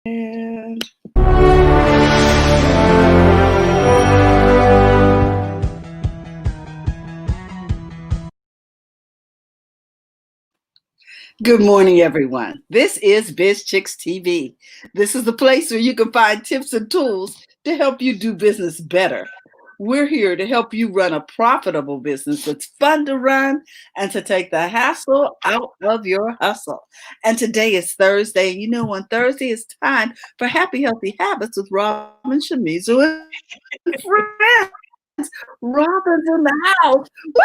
And good morning, everyone. This is Biz Chicks TV. This is the place where you can find tips and tools to help you do business better. We're here to help you run a profitable business that's fun to run and to take the hassle out of your hustle. And today is Thursday. And you know, on Thursday, it's time for Happy Healthy Habits with Robin Shimizu and friends. Robin's in the house. Woo!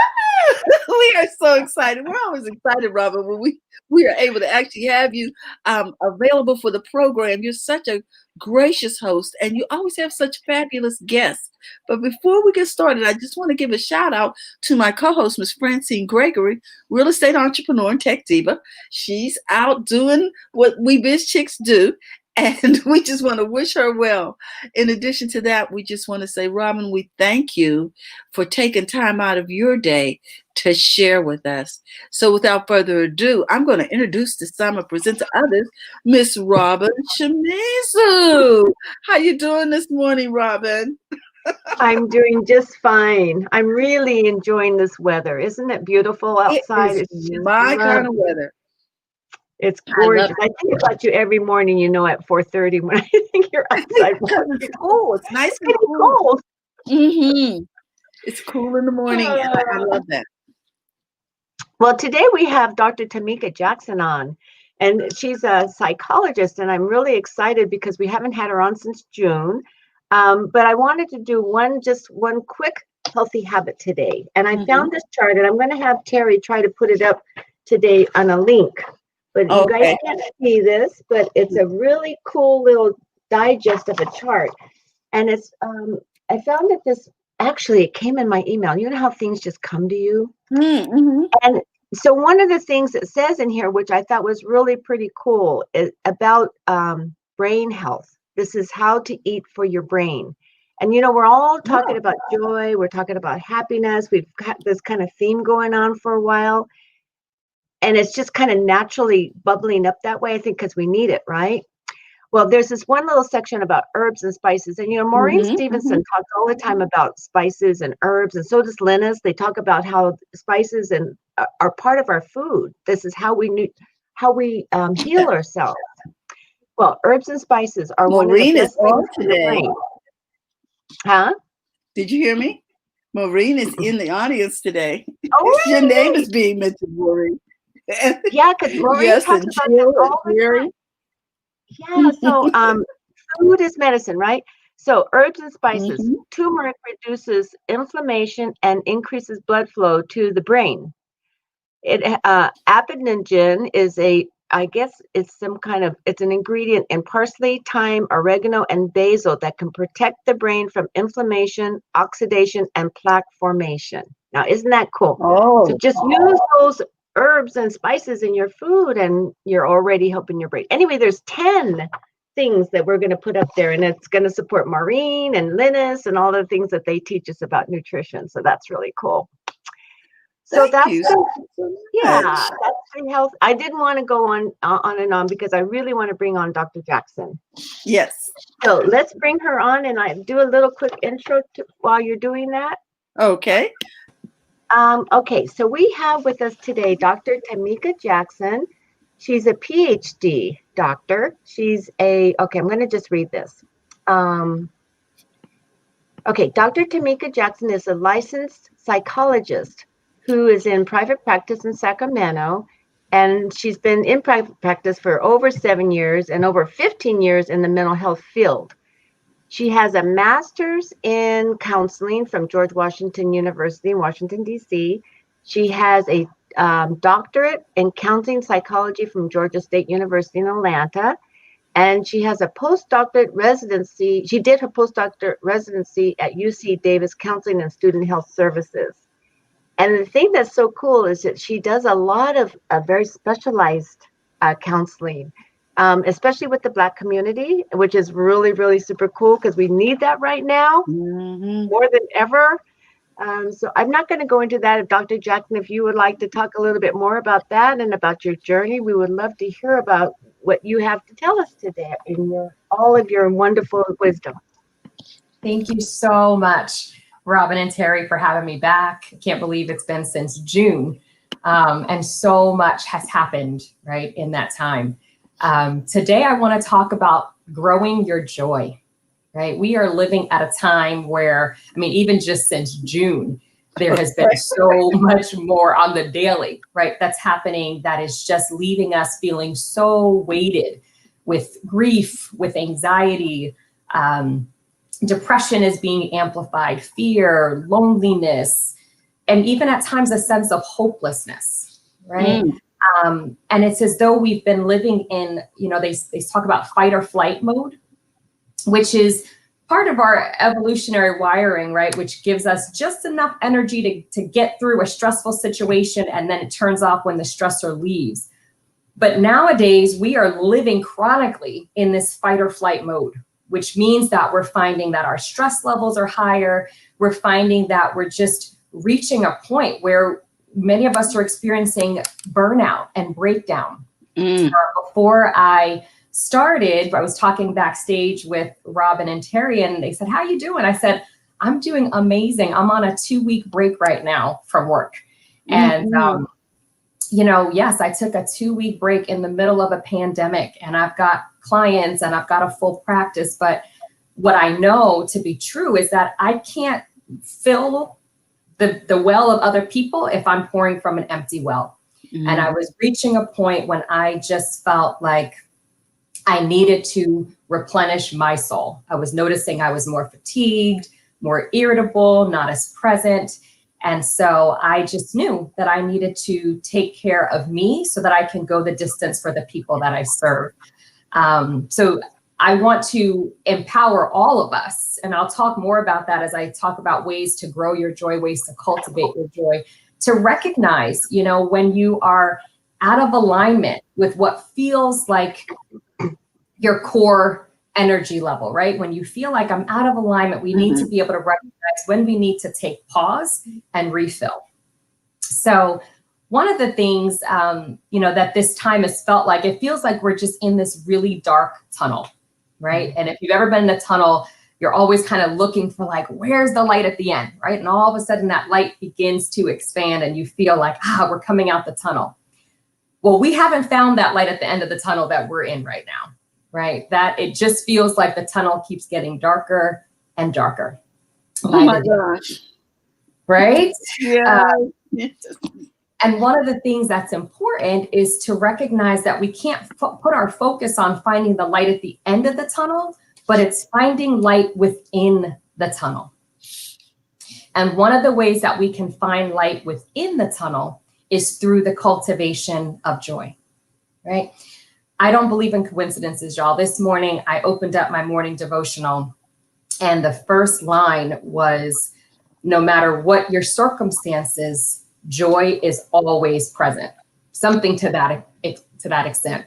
We are so excited. We're always excited, Robin, when we are able to actually have you available for the program. You're such a gracious host, and you always have such fabulous guests. But before we get started, I just want to give a shout out to my co-host, Miss Francine Gregory, real estate entrepreneur and tech diva. She's out doing what we biz chicks do. And we just want to wish her well. In addition to that, we just want to say, Robin, we thank you for taking time out of your day to share with us. So without further ado, I'm going to introduce to some and present to others, Miss Robin Shimizu. How you doing this morning, Robin? I'm doing just fine. I'm really enjoying this weather. Isn't it beautiful outside? It It's is just my kind of lovely. weather. It's I love gorgeous. I think about you every morning, at 4:30 when I think you're it outside. because it's cool. It's nice It's and getting cool. cold. Mm-hmm. It's cool in the morning, and I Uh, love that. well, today we have Dr. Tamika Jackson on, and she's a psychologist, and I'm really excited because we haven't had her on since June. But I wanted to do just one quick healthy habit today. And I Mm-hmm. found this chart, and I'm going to have Terry try to put it up today on a link. But you guys Okay. can't see this, but it's a really cool little digest of a chart. And I found that it came in my email. You know how things just come to you? Mm-hmm. And so one of the things it says in here, which I thought was really pretty cool, is about brain health. This is how to eat for your brain. And we're all talking about joy. We're talking about happiness. We've got this kind of theme going on for a while. And it's just kind of naturally bubbling up that way, I think, because we need it, right? Well, there's this one little section about herbs and spices. And, Maureen Mm-hmm. Stevenson talks all the time about spices and herbs, and so does Linus. They talk about how spices are part of our food. This is how we heal ourselves. Well, herbs and spices are one of the Maureen is best on things for your today. brain. Huh? Did you hear me? Maureen is in the audience today. Oh, Your name really? is being mentioned, Maureen. Yeah, because Maureen Yes, talks and about that Jill and all the Jerry. time. Yeah, so food is medicine, right? So herbs and spices. Mm-hmm. Turmeric reduces inflammation and increases blood flow to the brain. Apinogen is I guess it's an ingredient in parsley, thyme, oregano, and basil that can protect the brain from inflammation, oxidation, and plaque formation. Now, isn't that cool? So Oh, just use those herbs and spices in your food, and you're already helping your brain. Anyway, there's 10 things that we're going to put up there, and it's going to support Maureen and Linus and all the things that they teach us about nutrition. So that's really cool. So thank that's you the so yeah, much. that's the health. I didn't want to go on and on because I really want to bring on Dr. Jackson. Yes. So let's bring her on, and I do a little quick intro while you're doing that. Okay. Okay, so we have with us today Dr. Tamika Jackson. She's a PhD doctor. I'm going to just read this. Okay, Dr. Tamika Jackson is a licensed psychologist who is in private practice in Sacramento, and she's been in private practice for over 7 years and over 15 years in the mental health field. She has a master's in counseling from George Washington University in Washington, D.C. She has a doctorate in counseling psychology from Georgia State University in Atlanta. And she has a postdoctorate residency. She did her postdoctorate residency at UC Davis Counseling and Student Health Services. And the thing that's so cool is that she does a lot of very specialized counseling, especially with the Black community, which is really, really super cool because we need that right now Mm-hmm. more than ever. So I'm not going to go into that. If Dr. Jackson, if you would like to talk a little bit more about that and about your journey, we would love to hear about what you have to tell us today in all of your wonderful wisdom. Thank you so much, Robin and Terry, for having me back. I can't believe it's been since June. And so much has happened, right, in that time. Today, I want to talk about growing your joy, right? We are living at a time where, I mean, even just since June, there has been so much more on the daily, right, that's happening that is just leaving us feeling so weighted with grief, with anxiety. Depression is being amplified, fear, loneliness, and even at times a sense of hopelessness, right? And it's as though we've been living in, you know, they talk about fight or flight mode, which is part of our evolutionary wiring, right? Which gives us just enough energy to get through a stressful situation, and then it turns off when the stressor leaves. But nowadays, we are living chronically in this fight or flight mode, which means that we're finding that our stress levels are higher. We're finding that we're just reaching a point where many of us are experiencing burnout and breakdown. Before I started, I was talking backstage with Robin and Terry, and they said, "How you doing?" I said, "I'm doing amazing. I'm on a 2-week break right now from work." And, you know, yes, I took a 2-week break in the middle of a pandemic, and I've got clients and I've got a full practice. But what I know to be true is that I can't fill the well of other people if I'm pouring from an empty well. And I was reaching a point when I just felt like I needed to replenish my soul. I was noticing I was more fatigued, more irritable, not as present. And so I just knew that I needed to take care of me so that I can go the distance for the people that I serve. So I want to empower all of us, and I'll talk more about that as I talk about ways to grow your joy, ways to cultivate your joy, to recognize, you know, when you are out of alignment with what feels like your core energy level, right? When you feel like I'm out of alignment, we need to be able to recognize when we need to take pause and refill. So one of the things, you know, that this time has felt like, it feels like we're just in this really dark tunnel, right? And if you've ever been in a tunnel, you're always kind of looking for like, where's the light at the end, right? And all of a sudden that light begins to expand and you feel like, we're coming out the tunnel. Well, we haven't found that light at the end of the tunnel that we're in right now, right? That it just feels like the tunnel keeps getting darker and darker. Oh my gosh. Right? Yeah. And one of the things that's important is to recognize that we can't put our focus on finding the light at the end of the tunnel, but it's finding light within the tunnel. And one of the ways that we can find light within the tunnel is through the cultivation of joy, right? I don't believe in coincidences, y'all. This morning, I opened up my morning devotional, and the first line was, no matter what your circumstances, joy is always present. Something to that extent.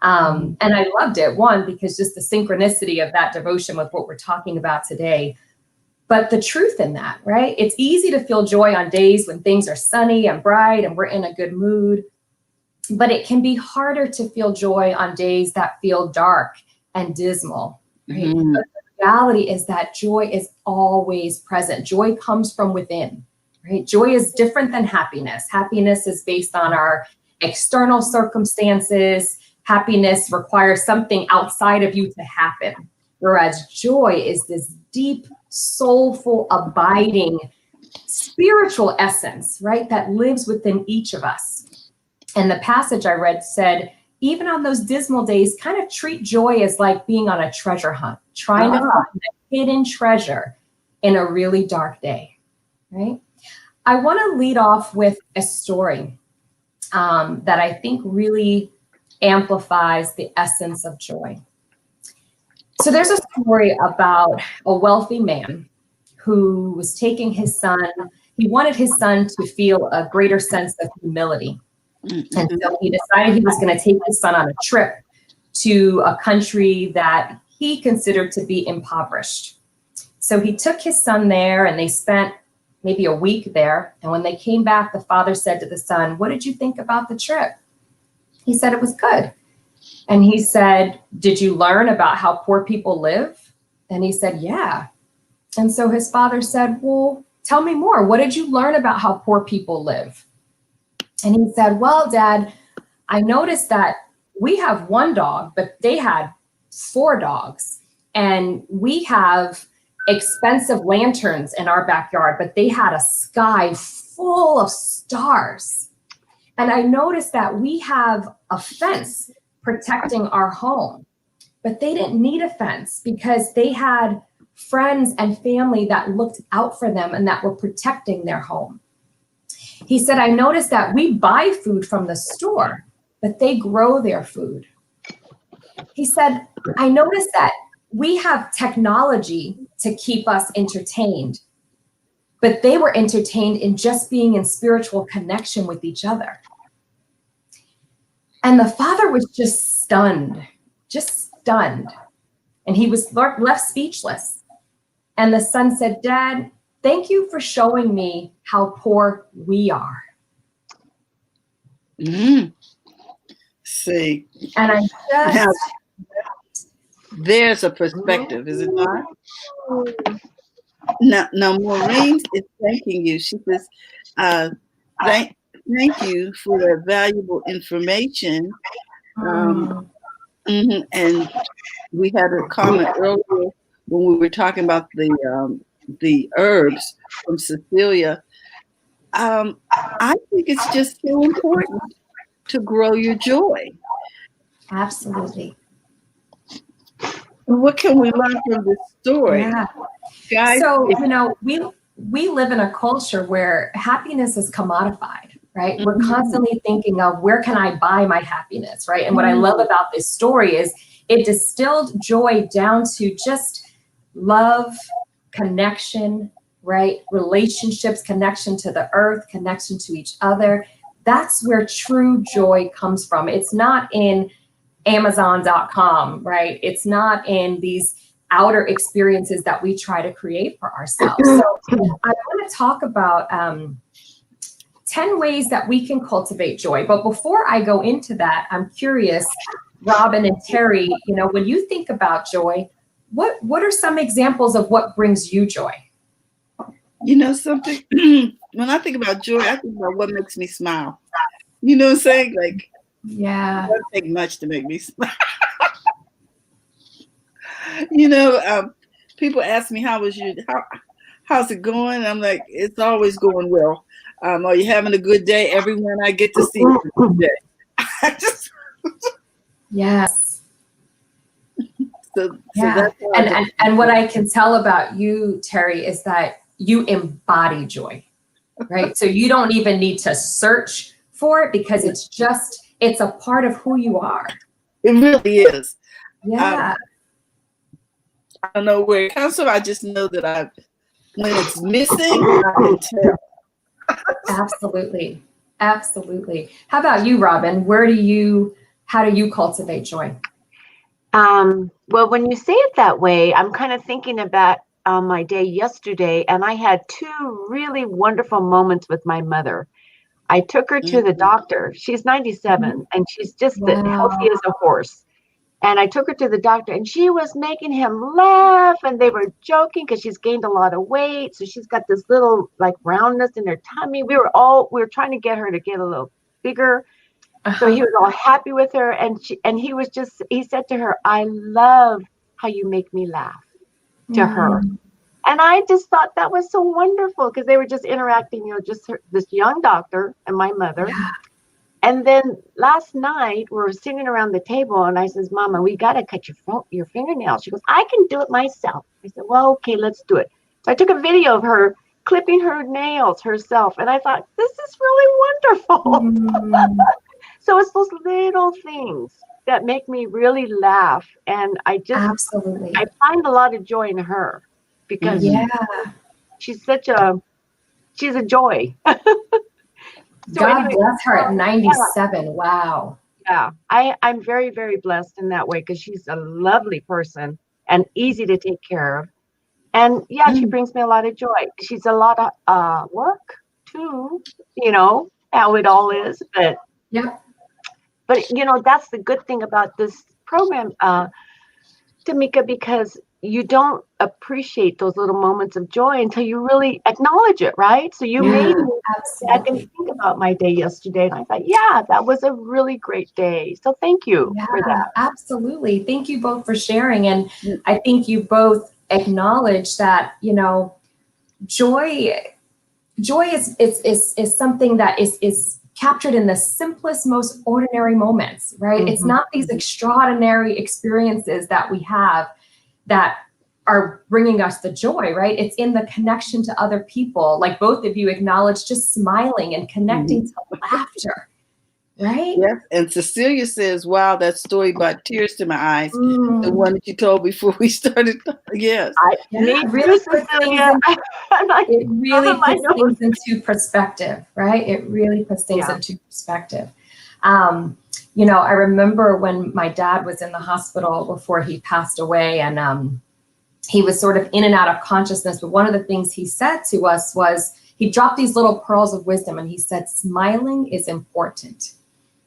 And I loved it, one, because just the synchronicity of that devotion with what we're talking about today, but the truth in that, right? It's easy to feel joy on days when things are sunny and bright and we're in a good mood, but it can be harder to feel joy on days that feel dark and dismal, right? But the reality is that joy is always present. Joy comes from within, right? Joy is different than happiness. Happiness is based on our external circumstances. Happiness requires something outside of you to happen, whereas joy is this deep, soulful, abiding, spiritual essence, right, that lives within each of us. And the passage I read said, even on those dismal days, kind of treat joy as like being on a treasure hunt, trying to find a hidden treasure in a really dark day, right? I want to lead off with a story that I think really amplifies the essence of joy. So there's a story about a wealthy man who was taking his son. He wanted his son to feel a greater sense of humility. And so he decided he was going to take his son on a trip to a country that he considered to be impoverished. So he took his son there and they spent maybe a week there. And when they came back, the father said to the son, "What did you think about the trip?" He said, "It was good." And he said, "Did you learn about how poor people live?" And he said, "Yeah." And so his father said, "Well, tell me more. What did you learn about how poor people live?" And he said, "Well, Dad, I noticed that we have one dog, but they had 4 dogs. And we have expensive lanterns in our backyard, but they had a sky full of stars. And I noticed that we have a fence protecting our home, but they didn't need a fence because they had friends and family that looked out for them and that were protecting their home." He said, "I noticed that we buy food from the store, but they grow their food." He said, "I noticed that we have technology to keep us entertained, but they were entertained in just being in spiritual connection with each other." And the father was just stunned. And he was left speechless. And the son said, "Dad, thank you for showing me how poor we are." See, And I now, just, there's a perspective, is it not? Now Maureen is thanking you. She says, thank you for the valuable information. And we had a comment earlier when we were talking about the herbs from Cecilia. I think it's just so important to grow your joy. absolutely. What can we learn from this story? Yeah. Guys, So, we live in a culture where happiness is commodified, right? We're constantly thinking of, where can I buy my happiness, right? And what I love about this story is it distilled joy down to just love, connection, right? Relationships, connection to the earth, connection to each other. That's where true joy comes from. It's not in Amazon.com, right? It's not in these outer experiences that we try to create for ourselves. So I want to talk about 10 ways that we can cultivate joy. But before I go into that, I'm curious, Robin and Terry, when you think about joy, what are some examples of what brings you joy? Something, when I think about joy, I think about what makes me smile. You know what I'm saying? Like, yeah, it doesn't take much to make me smile. People ask me, how's it going? And I'm like, it's always going well. Are you having a good day? Everyone I get to see today. Yes. So Yeah. that's and what I can tell about you, Terry, is that you embody joy, right? So you don't even need to search for it because it's a part of who you are. It really is. Yeah. I don't know where it comes from. I just know that when it's missing, I can tell. Absolutely. Absolutely. How about you, Robin? How do you cultivate joy? Well, when you say it that way, I'm kind of thinking about my day yesterday, and I had 2 really wonderful moments with my mother. I took her to the doctor. She's 97, and she's just healthy as a horse. And I took her to the doctor, and she was making him laugh, and they were joking because she's gained a lot of weight. So she's got this little roundness in her tummy. We were trying to get her to get a little bigger. So he was all happy with her, and he said to her, "I love how you make me laugh," to her. And I just thought that was so wonderful because they were just interacting, this young doctor and my mother. Yeah. And then last night we were sitting around the table, and I says, "Mama, we got to cut your fingernails." She goes, "I can do it myself." I said, "Well, okay, let's do it." So I took a video of her clipping her nails herself, and I thought, this is really wonderful. So it's those little things that make me really laugh. And Absolutely. I find a lot of joy in her because she's a joy. God bless her at 97. Yeah. Wow. Yeah, I'm very, very blessed in that way because she's a lovely person and easy to take care of. And yeah, she brings me a lot of joy. She's a lot of work too, how it all is. But Yeah. That's the good thing about this program, Tamika, because you don't appreciate those little moments of joy until you really acknowledge it, right? So you made me back and think about my day yesterday, and I thought, yeah, that was a really great day. So thank you for that. Absolutely. Thank you both for sharing. And I think you both acknowledge that, joy is something that is captured in the simplest, most ordinary moments, right? Mm-hmm. It's not these extraordinary experiences that we have that are bringing us the joy, right? It's in the connection to other people. Like both of you acknowledge, just smiling and connecting to laughter, right? Yes. And Cecilia says, wow, that story brought tears to my eyes. The one that you told before we started. Yes. It really puts things into perspective, right? It really puts things into perspective. I remember when my dad was in the hospital before he passed away, and he was sort of in and out of consciousness. But one of the things he said to us was, he dropped these little pearls of wisdom, and he said, smiling is important.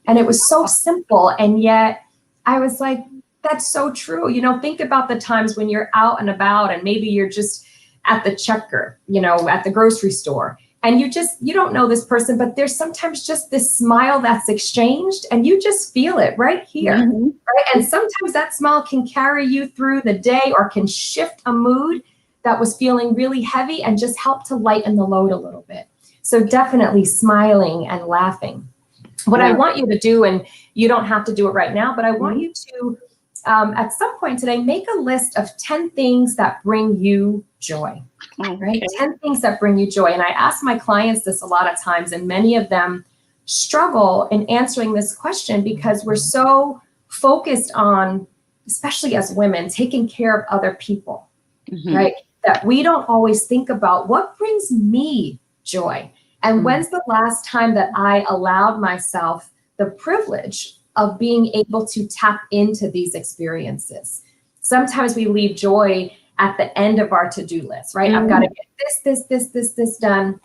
And it was so simple. And yet I was like, that's so true. Think about the times when you're out and about, and maybe you're just at the checker, at the grocery store, and you don't know this person, but there's sometimes just this smile that's exchanged, and you just feel it right here. Mm-hmm. Right? And sometimes that smile can carry you through the day, or can shift a mood that was feeling really heavy and just help to lighten the load a little bit. So definitely smiling and laughing. What I want you to do, and you don't have to do it right now, but I want you to, at some point today, make a list of 10 things that bring you joy, right? 10 things that bring you joy. And I ask my clients this a lot of times, and many of them struggle in answering this question because we're so focused on, especially as women, taking care of other people, right? That we don't always think about what brings me joy. And when's the last time that I allowed myself the privilege of being able to tap into these experiences? Sometimes we leave joy at the end of our to-do list, right? I've got to get this done.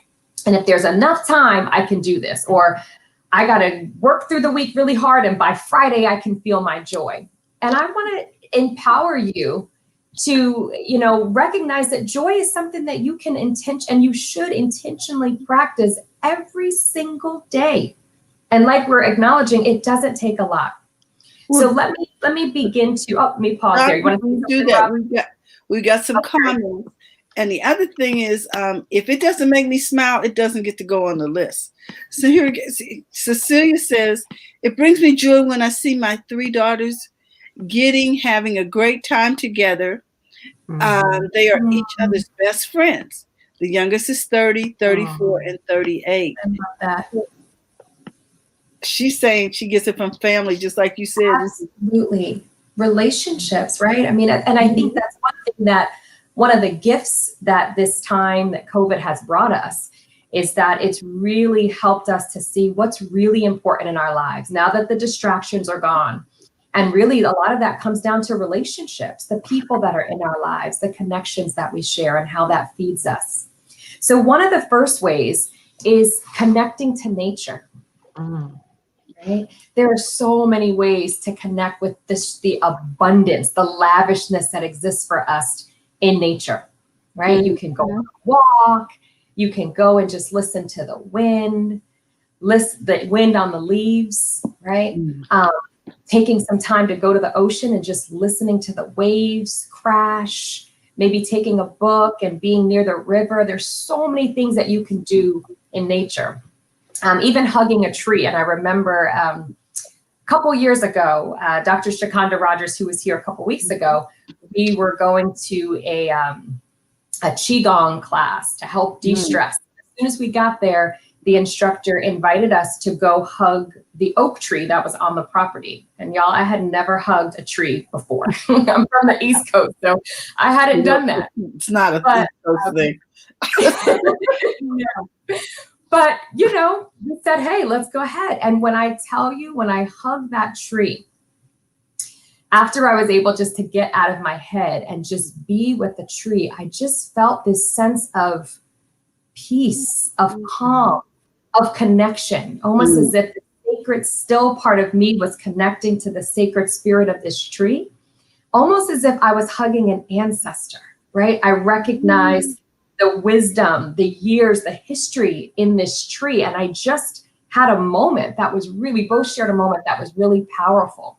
And if there's enough time, I can do this. Or I got to work through the week really hard, and by Friday, I can feel my joy. And I want to empower you to, recognize that joy is something that you can and you should intentionally practice every single day. And like we're acknowledging, it doesn't take a lot. So let me begin to, let me pause there. You want to do that? We got some comments. And the other thing is, if it doesn't make me smile, it doesn't get to go on the list. So here, Cecilia says, it brings me joy when I see my 3 daughters having a great time together. They are each other's best friends. The youngest is 30, 34, and 38. I love that. She's saying she gets it from family, just like you said. Absolutely. Relationships, right? I mean, and I think that's one of the gifts that this time that COVID has brought us is that it's really helped us to see what's really important in our lives now that the distractions are gone. And really, a lot of that comes down to relationships, the people that are in our lives, the connections that we share, and how that feeds us. So one of the first ways is connecting to nature. Right? There are so many ways to connect with the abundance, the lavishness that exists for us in nature. Right? You can go on a walk. You can go and just listen to the wind, the wind on the leaves. Right? Taking some time to go to the ocean and just listening to the waves crash, maybe taking a book and being near the river. There's so many things that you can do in nature. Even hugging a tree. And I remember a couple years ago, Dr. Shakanda Rogers, who was here a couple weeks ago, we were going to a Qigong class to help de-stress. As soon as we got there, the instructor invited us to go hug the oak tree that was on the property. And y'all, I had never hugged a tree before. I'm from the East Coast, so I hadn't done that. It's not a East Coast thing. But, we said, hey, let's go ahead. And when I tell you, when I hugged that tree, after I was able just to get out of my head and just be with the tree, I just felt this sense of peace, of calm, of connection, almost as if the sacred still part of me was connecting to the sacred spirit of this tree, almost as if I was hugging an ancestor, right? I recognized the wisdom, the years, the history in this tree. And I just had a moment that was really, both shared a moment that was really powerful.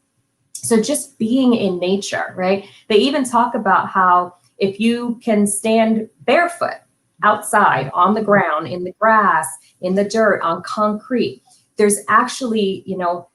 So just being in nature, right? They even talk about how if you can stand barefoot outside on the ground, in the grass, in the dirt, on concrete, there's actually,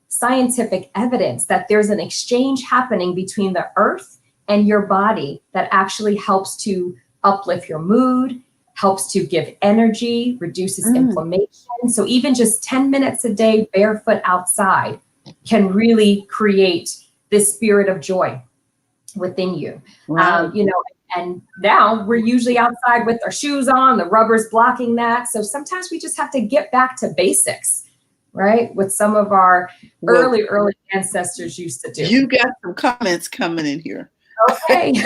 scientific evidence that there's an exchange happening between the earth and your body that actually helps to uplift your mood, helps to give energy, reduces inflammation. So even just 10 minutes a day barefoot outside can really create this spirit of joy within you. Wow. And now we're usually outside with our shoes on, the rubber's blocking that. So sometimes we just have to get back to basics, right? What some of our early ancestors used to do. You got some comments coming in here. Okay.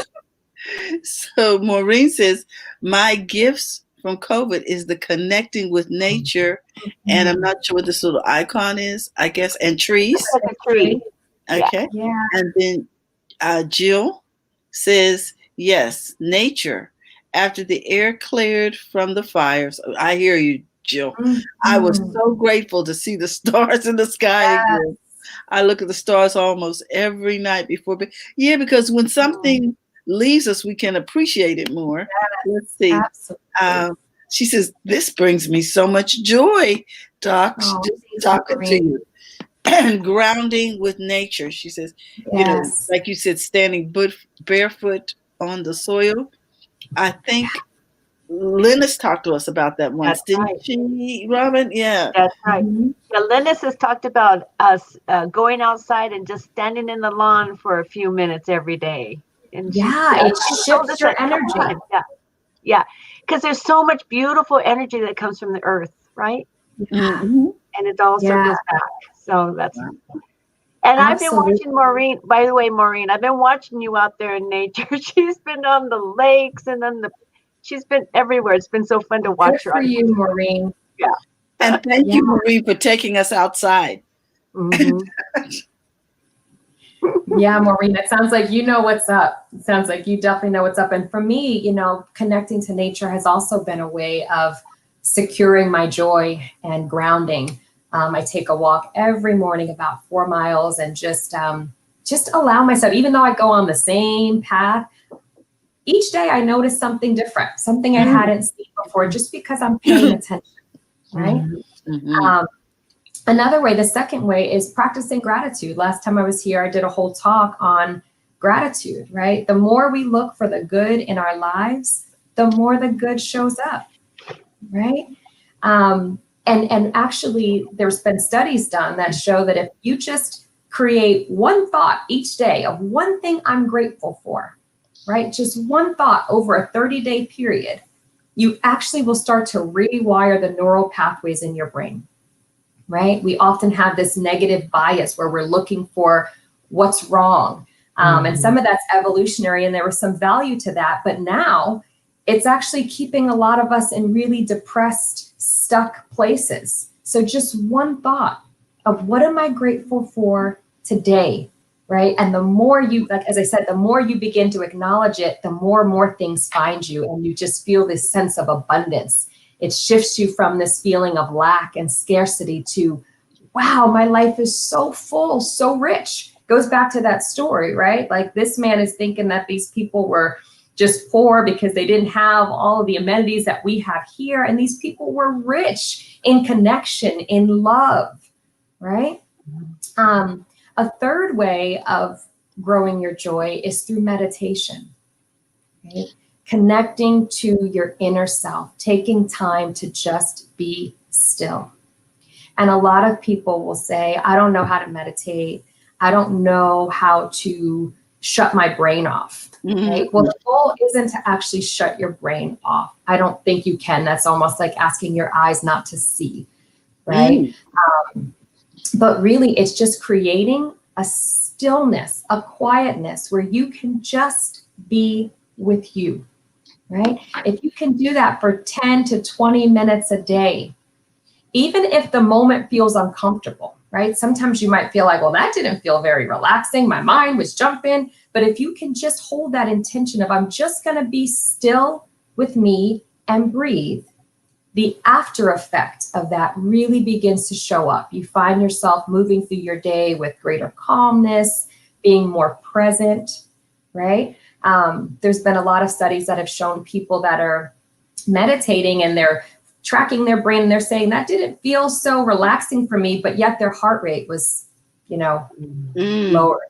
So Maureen says, my gifts from COVID is the connecting with nature. And I'm not sure what this little icon is, I guess, and trees. Like a tree. Okay. Yeah. And then Jill says, yes, nature. After the air cleared from the fires. I hear you, Jill. I was so grateful to see the stars in the sky again. I look at the stars almost every night before bed. Yeah, because when something leaves us, we can appreciate it more. Let's see. Absolutely. She says, this brings me so much joy, Doc, just talking to you. And grounding with nature. She says, like you said, standing barefoot on the soil. I think Linus talked to us about that once, didn't she, Robin? Yeah. That's right. Yeah, Linus has talked about us going outside and just standing in the lawn for a few minutes every day. And it shifts your energy. Yeah. Because there's so much beautiful energy that comes from the earth, right? And it all circles back. So that's and I've been watching Maureen. By the way, Maureen, I've been watching you out there in nature. She's been on the lakes and she's been everywhere. It's been so fun to watch her. Good for you, Maureen. Yeah. And thank you, Maureen, for taking us outside. Yeah, Maureen, it sounds like you know what's up. It sounds like you definitely know what's up. And for me, connecting to nature has also been a way of securing my joy and grounding. I take a walk every morning about 4 miles and just allow myself, even though I go on the same path, each day I notice something different, something I hadn't seen before, just because I'm paying attention, right? Another way, the second way, is practicing gratitude. Last time I was here, I did a whole talk on gratitude, right? The more we look for the good in our lives, the more the good shows up, right? And actually, there's been studies done that show that if you just create one thought each day of one thing I'm grateful for, right? Just one thought over a 30-day period, you actually will start to rewire the neural pathways in your brain, right? We often have this negative bias where we're looking for what's wrong. And some of that's evolutionary, and there was some value to that. But now it's actually keeping a lot of us in really depressed, stuck places. So just one thought of what am I grateful for today, right? And the more you, like, as I said, the more you begin to acknowledge it, the more and more things find you, and you just feel this sense of abundance. It shifts you from this feeling of lack and scarcity to, wow, my life is so full, so rich. Goes back to that story, right? Like, this man is thinking that these people were just poor because they didn't have all of the amenities that we have here. And these people were rich in connection, in love, right? A third way of growing your joy is through meditation, right? Connecting to your inner self, taking time to just be still. And a lot of people will say, I don't know how to meditate. I don't know how to shut my brain off. Right? Well, the goal isn't to actually shut your brain off. I don't think you can. That's almost like asking your eyes not to see, right? But really, it's just creating stillness, a quietness where you can just be with you, right? If you can do that for 10 to 20 minutes a day, even if the moment feels uncomfortable, right? Sometimes you might feel like, well, that didn't feel very relaxing. My mind was jumping. But if you can just hold that intention of, I'm just going to be still with me and breathe, the after effect of that really begins to show up. You find yourself moving through your day with greater calmness, being more present, right? There's been a lot of studies that have shown people that are meditating and they're tracking their brain and they're saying that didn't feel so relaxing for me, but yet their heart rate was, lower,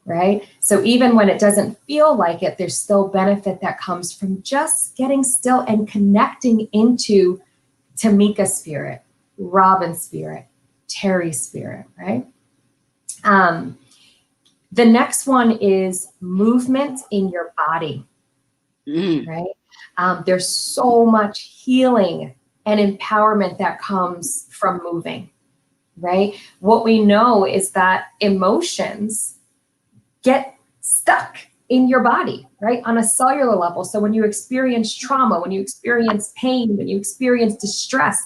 right? So even when it doesn't feel like it, there's still benefit that comes from just getting still and connecting into Tamika's spirit, Robin's spirit, Terry's spirit, right? The next one is movement in your body, right? There's so much healing and empowerment that comes from moving, right? What we know is that emotions get stuck in your body, right? On a cellular level. So when you experience trauma, when you experience pain, when you experience distress,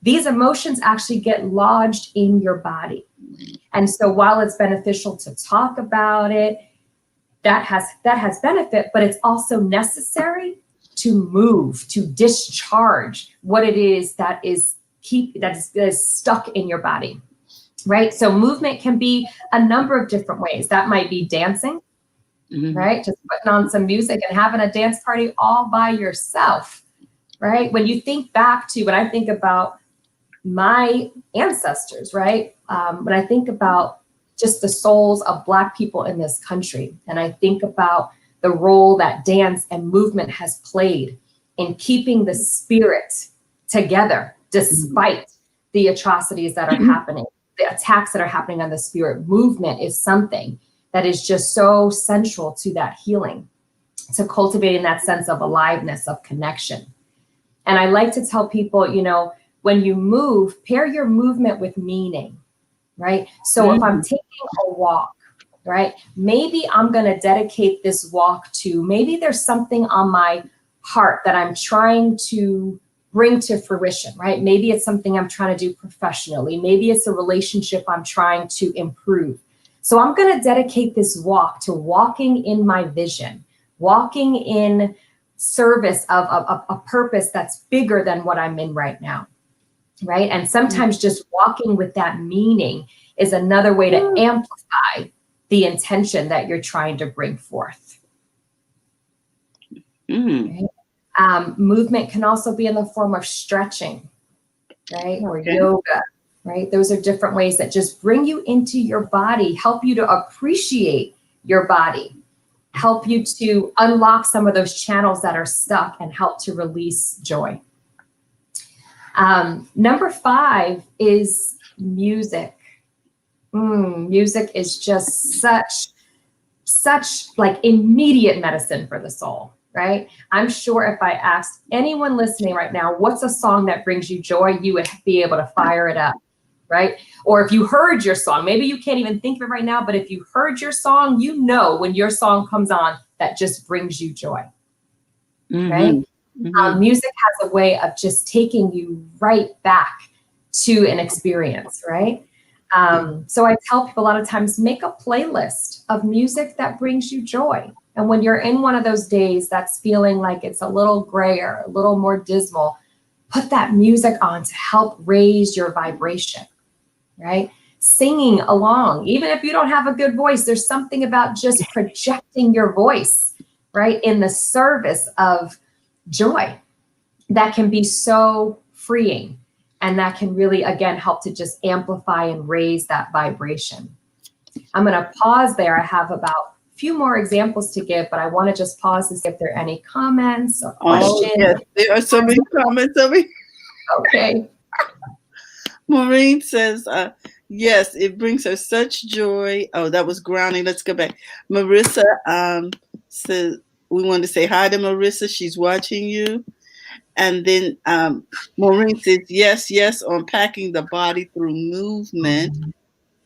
these emotions actually get lodged in your body. And so while it's beneficial to talk about it, that has benefit, but it's also necessary to move, to discharge what it is that is stuck in your body, right? So movement can be a number of different ways. That might be dancing, right? Just putting on some music and having a dance party all by yourself, right? When you think back to, when I think about my ancestors, right? When I think about just the souls of Black people in this country, and I think about the role that dance and movement has played in keeping the spirit together, despite the atrocities that are happening, the attacks that are happening on the spirit. Movement is something that is just so central to that healing, to cultivating that sense of aliveness, of connection. And I like to tell people, when you move, pair your movement with meaning, right? So if I'm taking a walk, right, maybe I'm going to dedicate this walk to, maybe there's something on my heart that I'm trying to bring to fruition, right? Maybe it's something I'm trying to do professionally. Maybe it's a relationship I'm trying to improve. So I'm going to dedicate this walk to walking in my vision, walking in service of a purpose that's bigger than what I'm in right now, right? And sometimes just walking with that meaning is another way to amplify the intention that you're trying to bring forth. Right? Movement can also be in the form of stretching, right? Or yoga, right? Those are different ways that just bring you into your body, help you to appreciate your body, help you to unlock some of those channels that are stuck and help to release joy. Number 5 is music. Music is just such like immediate medicine for the soul, right? I'm sure if I asked anyone listening right now, what's a song that brings you joy, you would be able to fire it up, right? Or if you heard your song, maybe you can't even think of it right now, but if you heard your song, when your song comes on, that just brings you joy, right? Music has a way of just taking you right back to an experience, right? So I tell people a lot of times, make a playlist of music that brings you joy. And when you're in one of those days that's feeling like it's a little grayer, a little more dismal, put that music on to help raise your vibration, right? Singing along, even if you don't have a good voice, there's something about just projecting your voice, right, in the service of joy that can be so freeing. And that can really, again, help to just amplify and raise that vibration. I'm going to pause there. I have about a few more examples to give, but I want to just pause to see if there are any comments or questions. Yes, there are so many comments over here. Okay. Maureen says, yes, it brings her such joy. Oh, that was grounding. Let's go back. Marissa says, we want to say hi to Marissa. She's watching you. And then Maureen says, yes, unpacking the body through movement.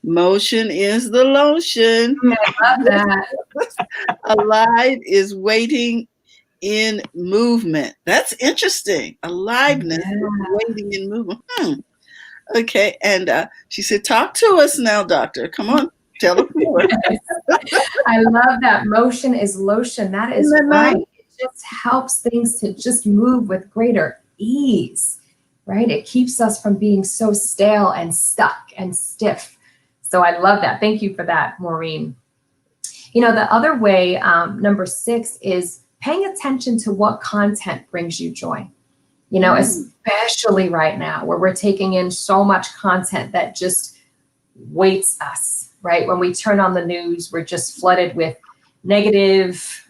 Motion is the lotion. I love that. Alive is waiting in movement. That's interesting. Aliveness Yeah. is waiting in movement. Okay. And she said, talk to us now, doctor. Come on, tell us more. I love that. Motion is lotion. That is Isn't that right. nice? It just helps things to just move with greater ease, right? It keeps us from being so stale and stuck and stiff. So I love that. Thank you for that, Maureen. You know, the other way, number 6, is paying attention to what content brings you joy. You know, especially right now where we're taking in so much content that just weights us, right? When we turn on the news, we're just flooded with negative,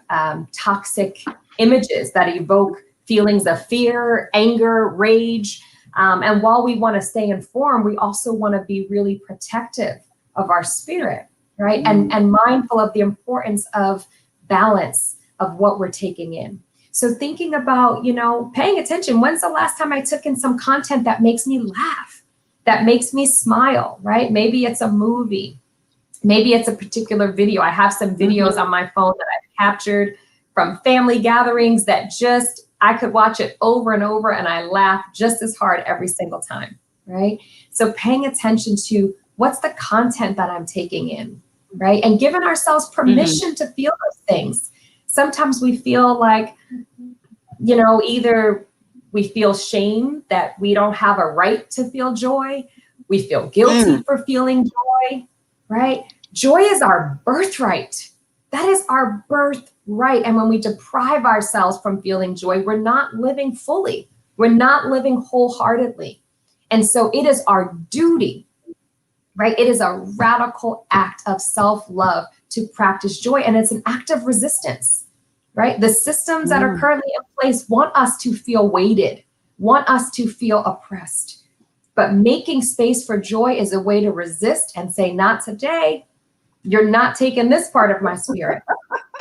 toxic images that evoke feelings of fear, anger, rage. And while we want to stay informed, we also want to be really protective of our spirit, right? And mindful of the importance of balance of what we're taking in. So thinking about, you know, paying attention. When's the last time I took in some content that makes me laugh, that makes me smile, right? Maybe it's a movie. Maybe it's a particular video. I have some videos on my phone that I've captured from family gatherings that just, I could watch it over and over and I laugh just as hard every single time, right? So paying attention to what's the content that I'm taking in, right? And giving ourselves permission to feel those things. Sometimes we feel like, you know, either we feel shame that we don't have a right to feel joy. We feel guilty for feeling joy, right? Joy is our birthright. That is our birthright. And when we deprive ourselves from feeling joy, we're not living fully. We're not living wholeheartedly. And so it is our duty, right? It is a radical act of self-love to practice joy. And it's an act of resistance, right? The systems that are currently in place want us to feel weighted, want us to feel oppressed. But making space for joy is a way to resist and say, not today. You're not taking this part of my spirit,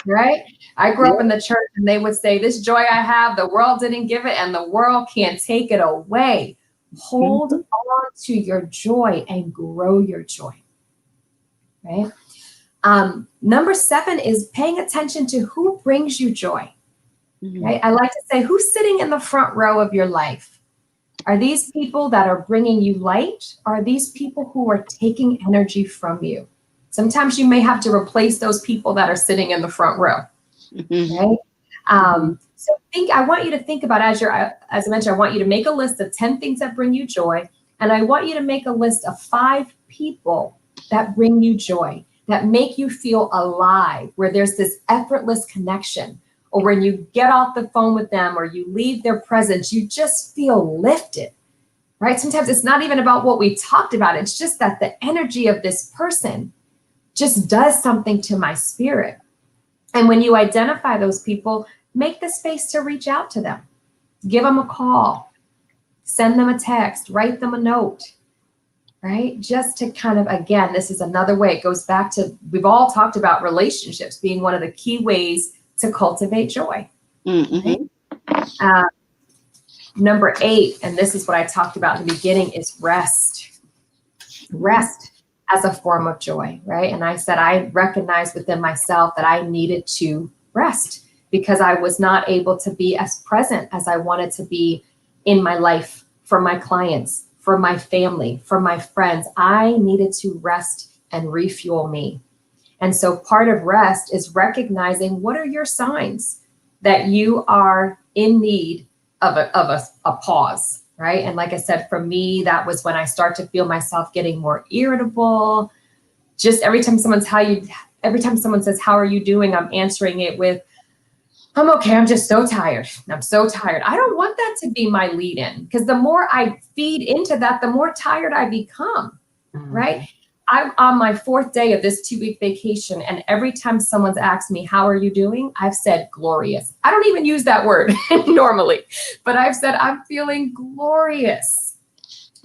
right? I grew up in the church and they would say, this joy I have, the world didn't give it and the world can't take it away. Hold on to your joy and grow your joy, right? Number 7 is paying attention to who brings you joy, right? I like to say, who's sitting in the front row of your life? Are these people that are bringing you light? Or are these people who are taking energy from you? Sometimes you may have to replace those people that are sitting in the front row, right? So I want you to think about, as I mentioned, I want you to make a list of 10 things that bring you joy. And I want you to make a list of 5 people that bring you joy, that make you feel alive, where there's this effortless connection, or when you get off the phone with them or you leave their presence, you just feel lifted, right? Sometimes it's not even about what we talked about. It's just that the energy of this person just does something to my spirit. And when you identify those people, make the space to reach out to them. Give them a call, send them a text, write them a note, right? Just to kind of, again, this is another way. It goes back to, we've all talked about relationships being one of the key ways to cultivate joy. Right? Number 8, and this is what I talked about in the beginning, is rest. Rest as a form of joy, right? And I said I recognized within myself that I needed to rest because I was not able to be as present as I wanted to be in my life, for my clients, for my family, for my friends. I needed to rest and refuel me. And so part of rest is recognizing what are your signs that you are in need of a pause, right? And like I said, for me, that was when I start to feel myself getting more irritable. Just every time someone says, how are you doing? I'm answering it with, I'm okay. I'm just so tired. I'm so tired. I don't want that to be my lead in, because the more I feed into that, the more tired I become, right? I'm on my 4th day of this 2-week vacation. And every time someone's asked me, how are you doing? I've said glorious. I don't even use that word normally, but I've said, I'm feeling glorious,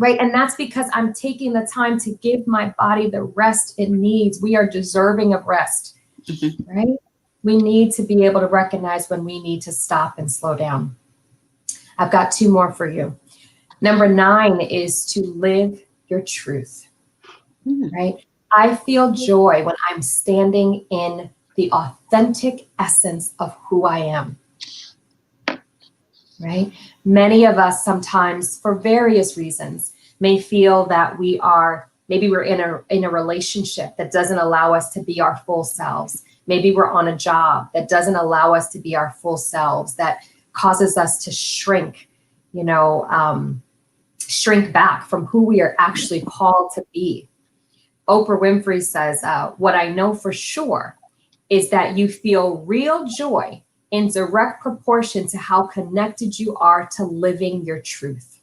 right? And that's because I'm taking the time to give my body the rest it needs. We are deserving of rest, right? We need to be able to recognize when we need to stop and slow down. I've got 2 more for you. Number 9 is to live your truth. Right? I feel joy when I'm standing in the authentic essence of who I am, right? Many of us sometimes, for various reasons, may feel that maybe we're in a relationship that doesn't allow us to be our full selves. Maybe we're on a job that doesn't allow us to be our full selves, that causes us to shrink, shrink back from who we are actually called to be. Oprah Winfrey says, what I know for sure is that you feel real joy in direct proportion to how connected you are to living your truth.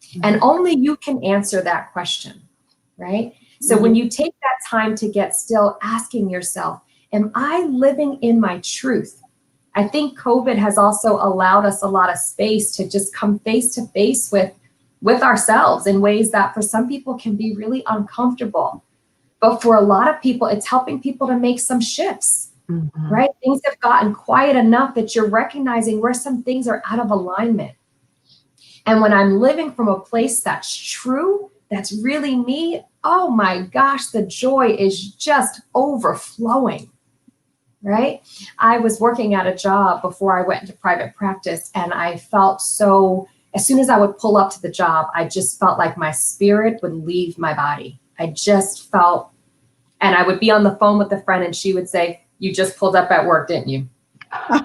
Mm-hmm. And only you can answer that question, right? So mm-hmm. when you take that time to get still, asking yourself, am I living in my truth? I think COVID has also allowed us a lot of space to just come face to face with ourselves in ways that for some people can be really uncomfortable. But for a lot of people, it's helping people to make some shifts, mm-hmm. right? Things have gotten quiet enough that you're recognizing where some things are out of alignment. And when I'm living from a place that's true, that's really me, oh my gosh, the joy is just overflowing, right? I was working at a job before I went into private practice, and I felt so, as soon as I would pull up to the job, I just felt like my spirit would leave my body. I just felt, and I would be on the phone with a friend and she would say, you just pulled up at work, didn't you?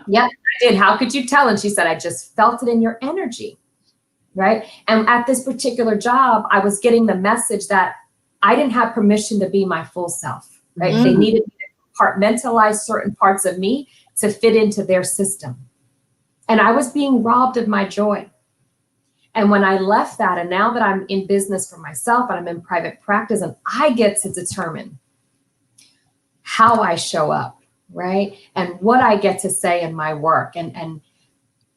Yeah, I did. How could you tell? And she said, I just felt it in your energy, right? And at this particular job, I was getting the message that I didn't have permission to be my full self, right? Mm. They needed me to compartmentalize certain parts of me to fit into their system. And I was being robbed of my joy. And when I left that, and now that I'm in business for myself and I'm in private practice, and I get to determine how I show up, right? And what I get to say in my work. And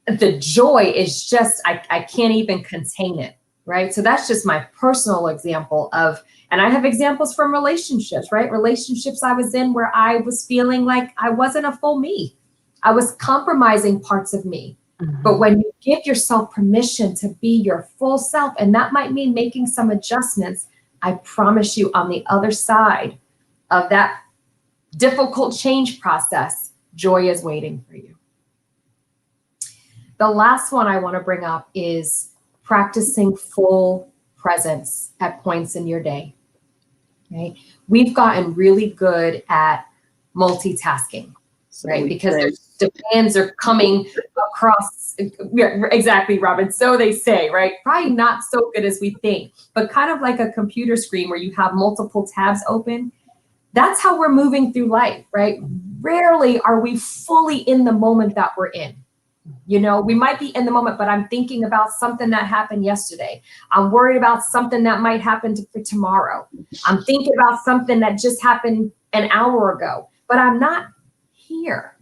the joy is just, I can't even contain it, right? So that's just my personal example of, and I have examples from relationships, right? Relationships I was in where I was feeling like I wasn't a full me. I was compromising parts of me. Mm-hmm. But when you give yourself permission to be your full self, and that might mean making some adjustments, I promise you on the other side of that difficult change process, joy is waiting for you. The last one I want to bring up is practicing full presence at points in your day, right? We've gotten really good at multitasking, right? Because there's demands are coming across. Exactly, Robin. So they say, right? Probably not so good as we think, but kind of like a computer screen where you have multiple tabs open. That's how we're moving through life, right? Rarely are we fully in the moment that we're in. You know, we might be in the moment, but I'm thinking about something that happened yesterday. I'm worried about something that might happen for tomorrow. I'm thinking about something that just happened an hour ago, but I'm not here,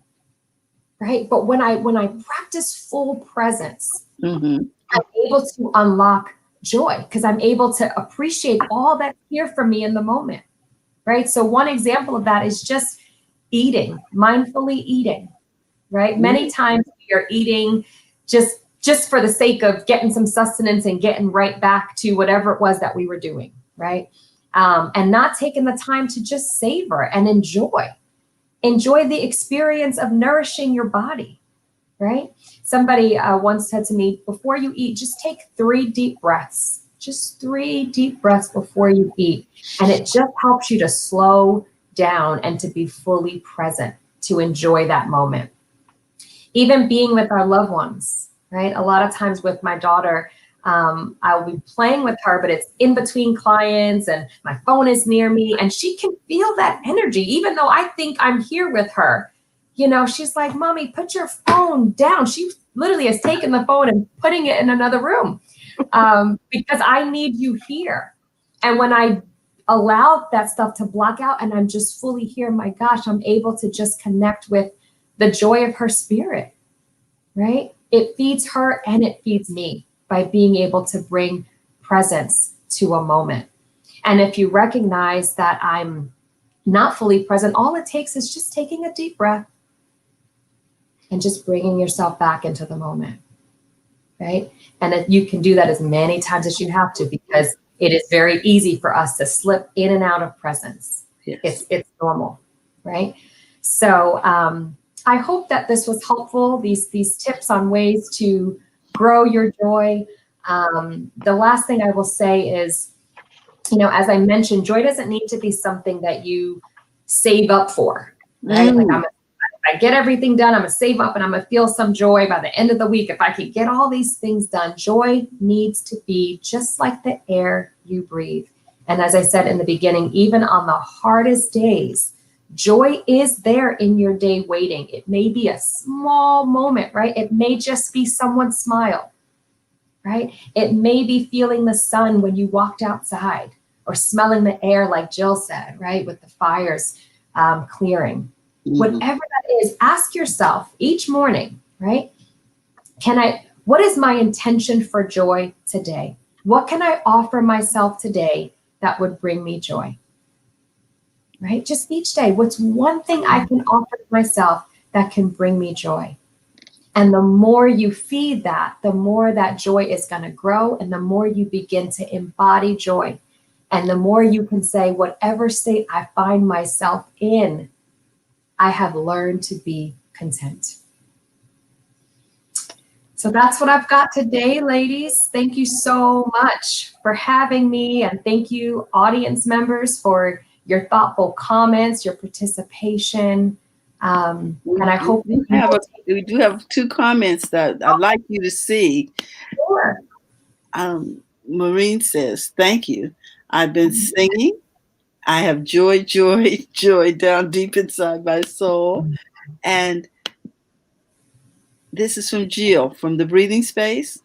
right? But when I practice full presence, mm-hmm. I'm able to unlock joy because I'm able to appreciate all that's here for me in the moment, right? So one example of that is just eating, mindfully eating, right? Mm-hmm. Many times we are eating just for the sake of getting some sustenance and getting right back to whatever it was that we were doing, right? And not taking the time to just savor and enjoy the experience of nourishing your body, right? Somebody once said to me, before you eat, just take 3 deep breaths, just 3 deep breaths before you eat. And it just helps you to slow down and to be fully present, to enjoy that moment. Even being with our loved ones, right? A lot of times with my daughter, I'll be playing with her, but it's in between clients and my phone is near me and she can feel that energy. Even though I think I'm here with her, you know, she's like, Mommy, put your phone down. She literally has taken the phone and putting it in another room because I need you here. And when I allow that stuff to block out and I'm just fully here, my gosh, I'm able to just connect with the joy of her spirit, right? It feeds her and it feeds me by being able to bring presence to a moment. And if you recognize that I'm not fully present, all it takes is just taking a deep breath and just bringing yourself back into the moment, right? And you can do that as many times as you have to, because it is very easy for us to slip in and out of presence. Yes. It's normal, right? So I hope that this was helpful, these tips on ways to grow your joy. The last thing I will say is, as I mentioned, joy doesn't need to be something that you save up for, right? Like if I get everything done, I'm gonna save up and I'm gonna feel some joy by the end of the week. If I can get all these things done, joy needs to be just like the air you breathe. And as I said in the beginning, even on the hardest days, joy is there in your day waiting. It may be a small moment, right? It may just be someone's smile, right? It may be feeling the sun when you walked outside, or smelling the air, like Jill said, right? With the fires clearing. Whatever that is, ask yourself each morning, right? What is my intention for joy today? What can I offer myself today that would bring me joy? Right? Just each day, what's one thing I can offer myself that can bring me joy? And the more you feed that, the more that joy is going to grow, and the more you begin to embody joy. And the more you can say, whatever state I find myself in, I have learned to be content. So that's what I've got today, ladies. Thank you so much for having me. And thank you, audience members, for your thoughtful comments, your participation. And I hope we do have 2 comments that I'd like you to see. Sure. Maureen says, thank you. I've been singing. I have joy, joy, joy down deep inside my soul. And this is from Jill from the Breathing Space.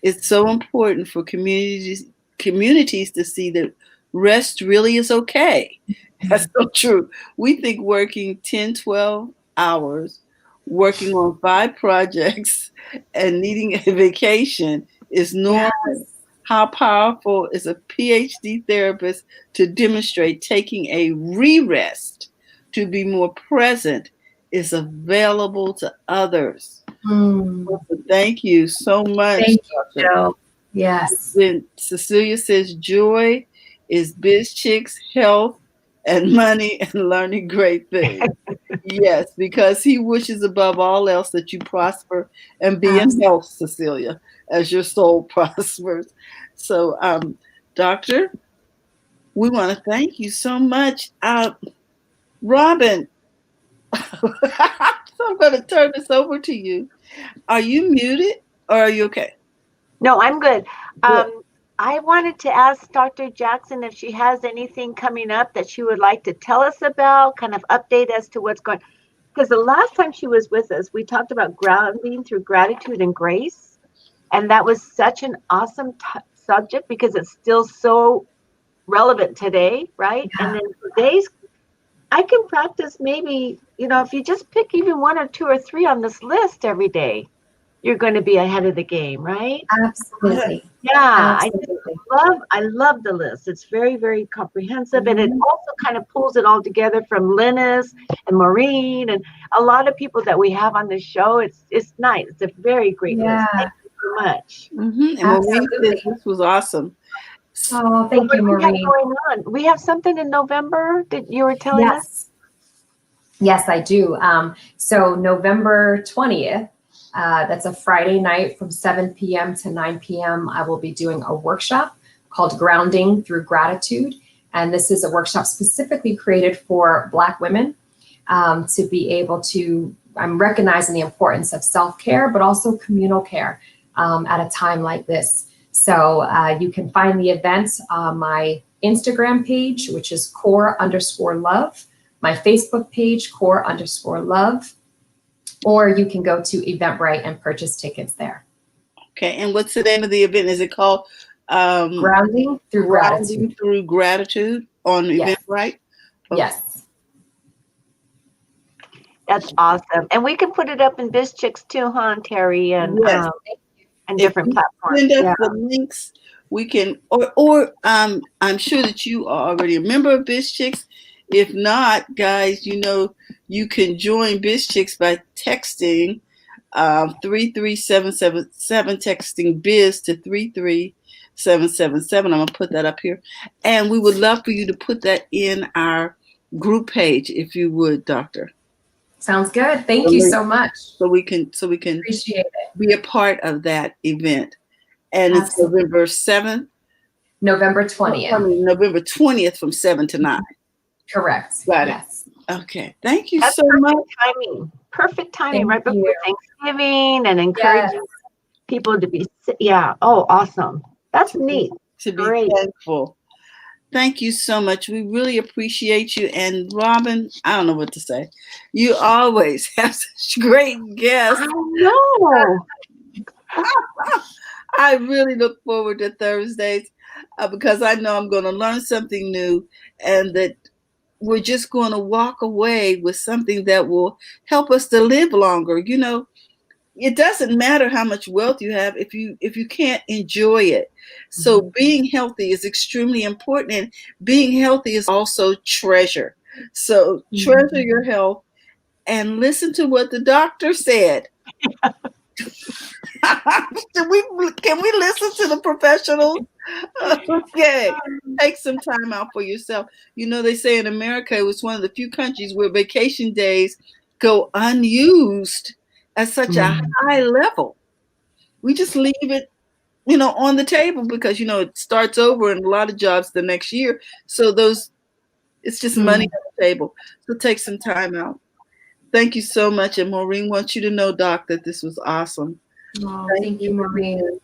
It's so important for communities to see that rest really is okay. That's so true. We think working 10, 12 hours, working on 5 projects, and needing a vacation is normal. Yes. How powerful is a PhD therapist to demonstrate taking a re-rest to be more present is available to others. Thank you so much. Thank you, Jill. Yes. Then Cecilia says, joy is biz chicks, health, and money, and learning great things. Yes, because he wishes above all else that you prosper and be in health, Cecilia, as your soul prospers. So, Doctor, we want to thank you so much. Robin, so I'm going to turn this over to you. Are you muted or are you okay? No, I'm good. I wanted to ask Dr. Jackson if she has anything coming up that she would like to tell us about, kind of update as to what's going on. Because the last time she was with us, we talked about grounding through gratitude and grace. And that was such an awesome subject because it's still so relevant today, right? Yeah. And then today's, I can practice maybe, if you just pick even 1 or 2 or 3 on this list every day, you're going to be ahead of the game, right? Absolutely. Yeah, absolutely. I love the list. It's very, very comprehensive. And it also kind of pulls it all together from Linus and Maureen and a lot of people that we have on the show. It's nice. It's a very great list. Thank you so much. And Maureen said this was awesome. Oh, thank you, Maureen. We have something in November that you were telling us? Yes, I do. So November 20th, that's a Friday night from 7 p.m. to 9 p.m. I will be doing a workshop called Grounding Through Gratitude. And this is a workshop specifically created for Black women to be able to, I'm recognizing the importance of self-care, but also communal care at a time like this. So you can find the event on my Instagram page, which is core_love, my Facebook page, core_love, or you can go to Eventbrite and purchase tickets there. Okay, and what's the name of the event? Is it called Grounding Through Gratitude? Through Gratitude on Eventbrite? Okay. Yes. That's awesome. And we can put it up in BizChicks too, huh, Terry? And, and different platforms. Send us the links. We can, or I'm sure that you are already a member of BizChicks. If not, guys, you can join BizChicks by texting 33777, texting biz to 777. I'm going to put that up here. And we would love for you to put that in our group page, if you would, Doctor. Sounds good. Thank you so much. So we can Appreciate it. be a part of that event. And it's November 7th. November 20th. November 20th from 7 to 9. Correct. Got it. Yes. Okay. Thank you That's so much. timing. Perfect timing, Thank right before you. Thanksgiving, and encouraging people to be, yeah. Oh, awesome. That's neat. To be Great. thankful. Thank you so much. We really appreciate you. And Robin, I don't know what to say. You always have such great guests. I know. I really look forward to Thursdays because I know I'm going to learn something new, and that we're just going to walk away with something that will help us to live longer. You know, it doesn't matter how much wealth you have if you can't enjoy it. So being healthy is extremely important, and being healthy is also treasure. So treasure your health and listen to what the doctor said. Can we listen to the professionals? Okay. Take some time out for yourself. You know, they say in America, it was one of the few countries where vacation days go unused at such a high level. We just leave it, on the table because, it starts over in a lot of jobs the next year. So it's just money on the table. So take some time out. Thank you so much. And Maureen wants you to know, Doc, that this was awesome. Oh, thank you, Maureen.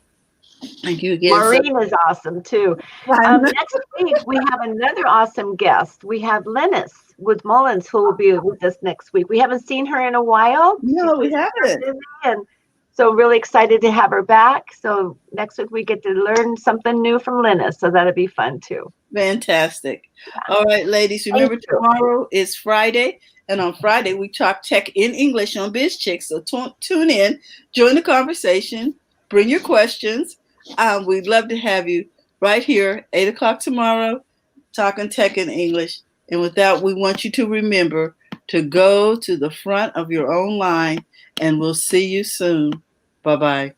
Thank you again. Maureen is awesome too. Next week, we have another awesome guest. We have Linus with Mullins, who will be with us next week. We haven't seen her in a while. No, we haven't. And so really excited to have her back. So next week we get to learn something new from Linus. So that'll be fun too. Fantastic. Yeah. All right, ladies, remember tomorrow is Friday. And on Friday, we talk tech in English on Biz Chicks. So tune in, join the conversation, bring your questions. We'd love to have you right here, 8 o'clock tomorrow, talking tech in English. And with that, we want you to remember to go to the front of your own line, and we'll see you soon. Bye-bye.